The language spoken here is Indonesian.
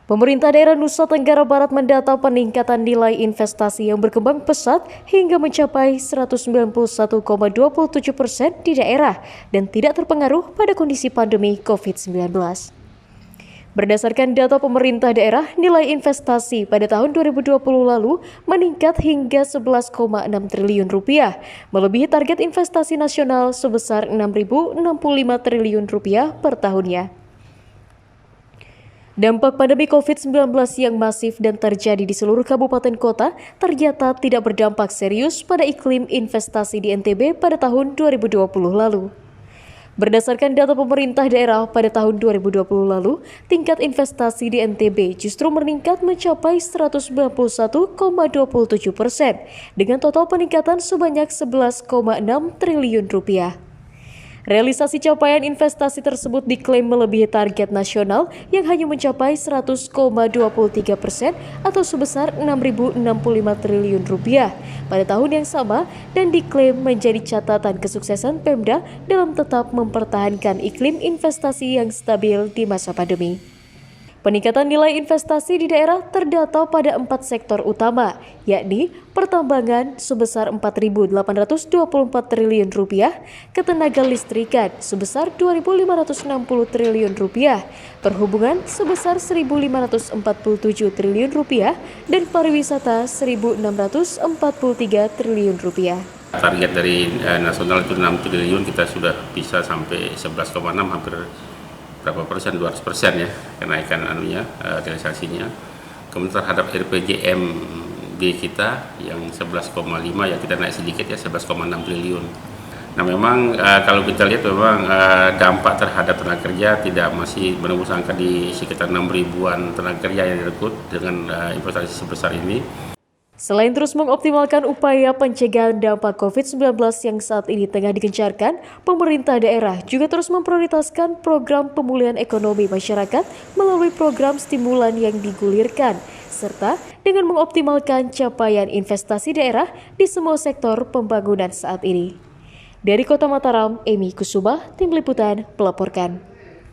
Pemerintah daerah Nusa Tenggara Barat mendata peningkatan nilai investasi yang berkembang pesat hingga mencapai 191,27% di daerah dan tidak terpengaruh pada kondisi pandemi COVID-19. Berdasarkan data pemerintah daerah, nilai investasi pada tahun 2020 lalu meningkat hingga 11,6 triliun rupiah, melebihi target investasi nasional sebesar 6.065 triliun rupiah per tahunnya. Dampak pandemi COVID-19 yang masif dan terjadi di seluruh kabupaten kota ternyata tidak berdampak serius pada iklim investasi di NTB pada tahun 2020 lalu. Berdasarkan data pemerintah daerah pada tahun 2020 lalu, tingkat investasi di NTB justru meningkat mencapai 191,27% dengan total peningkatan sebanyak 11,6 triliun rupiah. Realisasi capaian investasi tersebut diklaim melebihi target nasional yang hanya mencapai 100,23% atau sebesar 6.065 triliun rupiah pada tahun yang sama dan diklaim menjadi catatan kesuksesan Pemda dalam tetap mempertahankan iklim investasi yang stabil di masa pandemi. Peningkatan nilai investasi di daerah terdata pada 4 sektor utama, yakni pertambangan sebesar 4.824 triliun rupiah, ketenaga listrikan sebesar 2.560 triliun rupiah, perhubungan sebesar 1.547 triliun rupiah, dan pariwisata 1.643 triliun rupiah. Target dari nasional itu 6 triliun, kita sudah bisa sampai 11,6, hampir berapa persen, 200% ya kenaikan realisasinya. Kemudian terhadap RPJMD kita yang 11,5 ya kita naik sedikit ya 11,6 triliun. Nah memang kalau kita lihat memang dampak terhadap tenaga kerja tidak masih menembus angka di sekitar 6.000-an tenaga kerja yang direkrut dengan investasi sebesar ini. Selain terus mengoptimalkan upaya pencegahan dampak COVID-19 yang saat ini tengah digencarkan, pemerintah daerah juga terus memprioritaskan program pemulihan ekonomi masyarakat melalui program stimulan yang digulirkan, serta dengan mengoptimalkan capaian investasi daerah di semua sektor pembangunan saat ini. Dari Kota Mataram, Emi Kusuma, Tim Liputan, melaporkan.